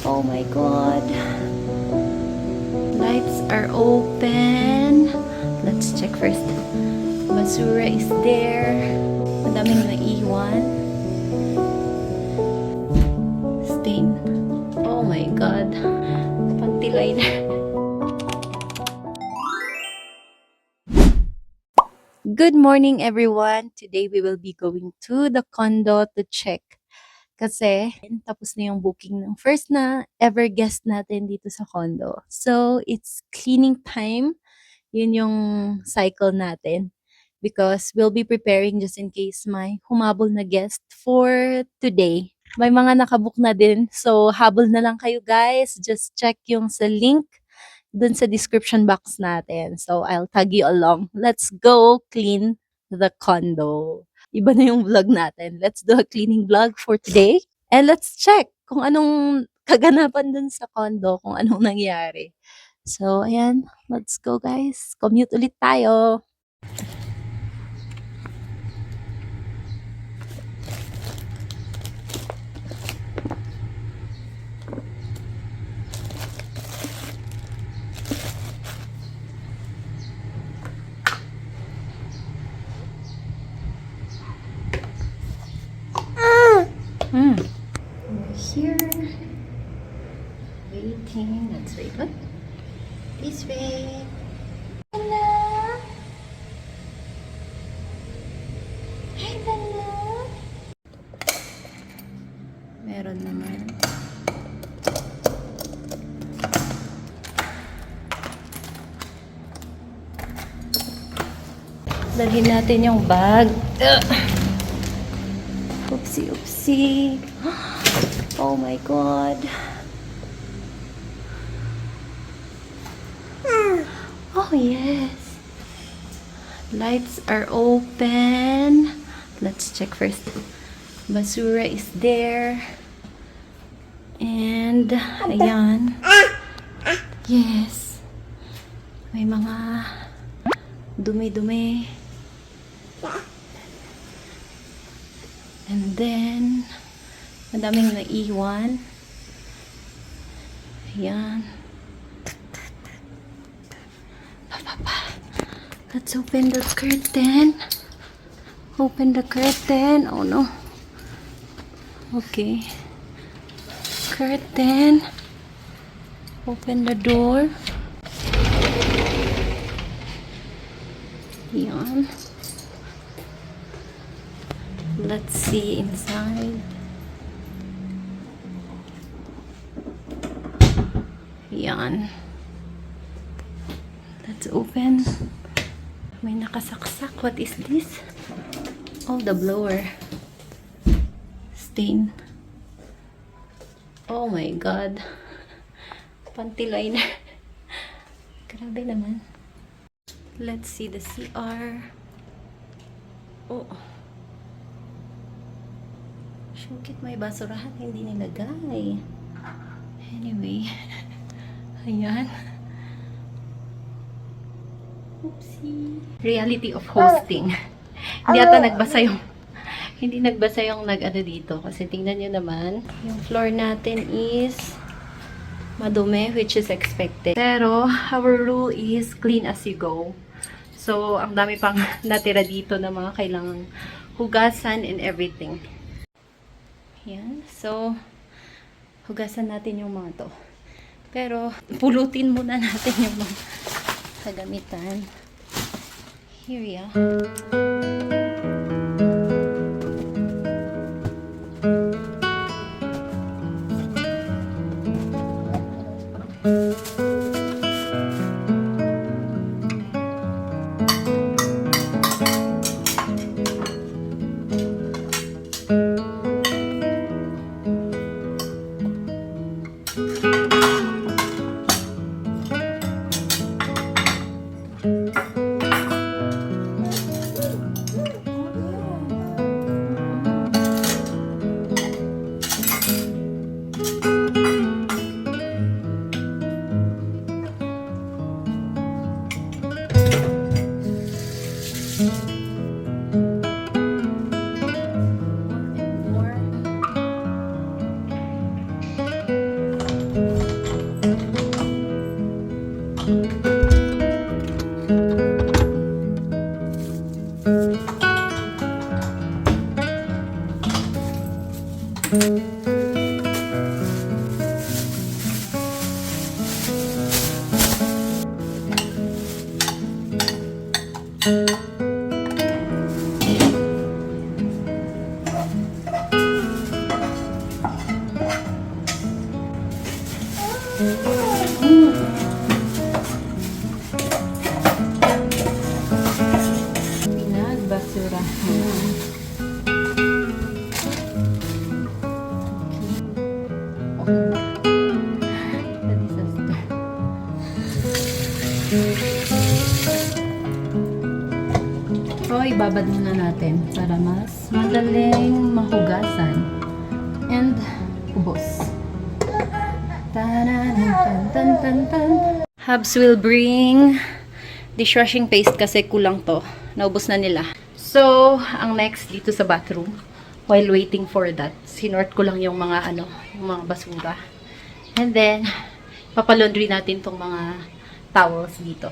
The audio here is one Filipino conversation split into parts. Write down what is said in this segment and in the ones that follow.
Oh my God. Lights are open. Let's check first. Basura is there. Madaming naiwan. Stain. Oh my God. Panty liner. Good morning, everyone. Today we will be going to the condo to check. Kasi tapos na yung booking ng first na ever guest natin dito sa condo. So, it's cleaning time. Yun yung cycle natin. Because we'll be preparing just in case may humabol na guest for today. May mga nakabook na din. So, habol na lang kayo guys. Just check yung sa link dun sa description box natin. So, I'll tag you along. Let's go clean the condo. Iba na yung vlog natin. Let's do a cleaning vlog for today. And let's check kung anong kaganapan dun sa condo, kung anong nangyari. So, ayan. Let's go guys. Commute ulit tayo. We're here. Waiting. Let's wait. What? Please wait. Hello? Hi, hello? Meron naman. Dalhin natin yung bag. Oopsie, oopsie. Oh my God. Oh yes. Lights are open. Let's check first. Basura is there. And ayan. Yes. May mga dumi-dumi. And then madaming naiwan. Ayan. Let's open the curtain. Open the curtain. Oh no. Okay. Curtain. Open the door. Ayan. Let's see inside. Ayan. Let's open. May nakasaksak. What is this? Oh, the blower. Stain. Oh my God. Panty liner. Grabe naman. Let's see the CR. Oh. Shukit, may basurahan. Hindi nilagay. Anyway. Ayan. Oopsie. Reality of hosting. Hindi ata nagbasa yung nag-ano dito. Kasi tingnan nyo naman, yung floor natin is madumi, which is expected. Pero, our rule is clean as you go. So, ang dami pang natira dito na mga kailangang hugasan and everything. Yan. So, hugasan natin yung mga to. Pero, pulutin muna natin yung mga kagamitan. Here ya. Pinagbasurahan. The disaster. So, ibabad muna natin para mas madaling mahugasan and ubos. Hubs will bring dishwashing paste kasi kulang to. Naubos na nila. So, ang next dito sa bathroom, while waiting for that, sinort ko lang yung mga yung mga basura. And then, papalaundry natin tong mga towels dito.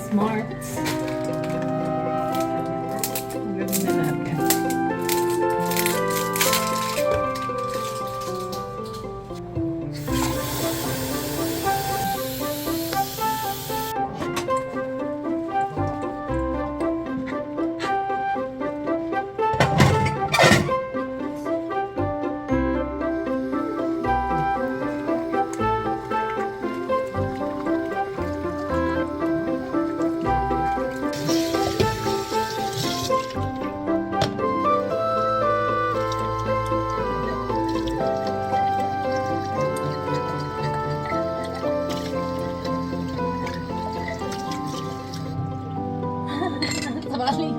Smart. Ang gawin na natin. Sabali.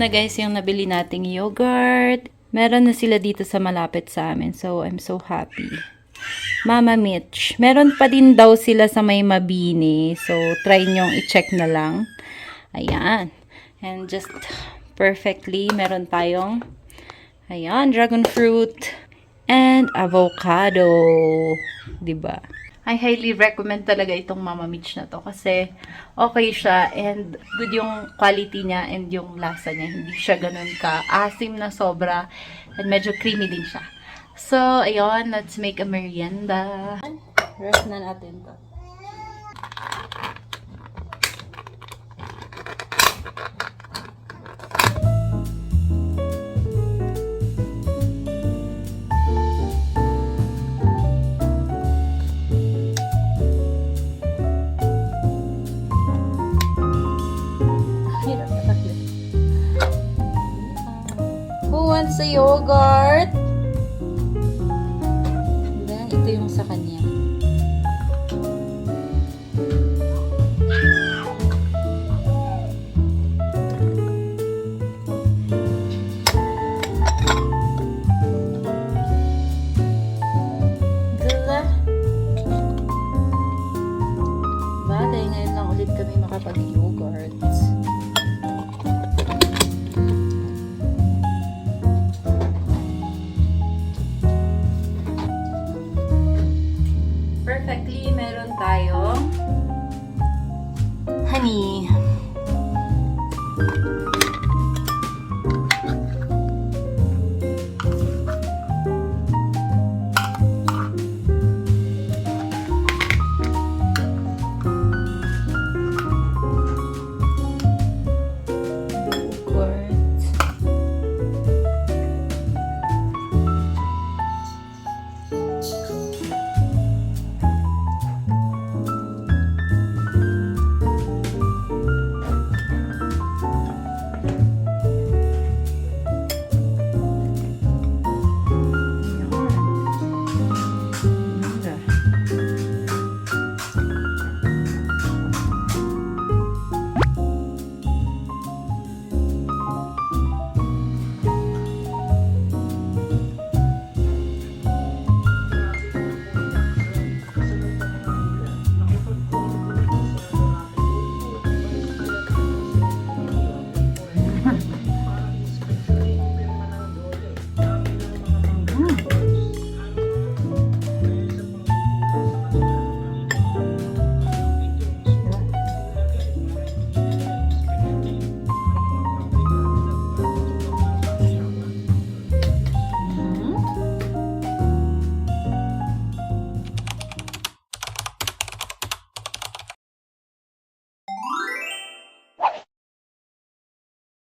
na guys yung nabili nating yogurt. Meron na sila dito sa malapit sa amin. So, I'm so happy. Mama Mitch. Meron pa din daw sila sa may Mabini. So, try nyong i-check na lang. Ayan. And just perfectly, meron tayong ayan, dragon fruit and avocado. 'Di ba? I highly recommend talaga itong Mama Mitch na to kasi okay siya and good yung quality niya and yung lasa niya. Hindi siya ganun ka-asim na sobra and medyo creamy din siya. So, ayun, let's make a merienda. Rest na natin to. Who wants a yogurt? Ito yung sa kanya.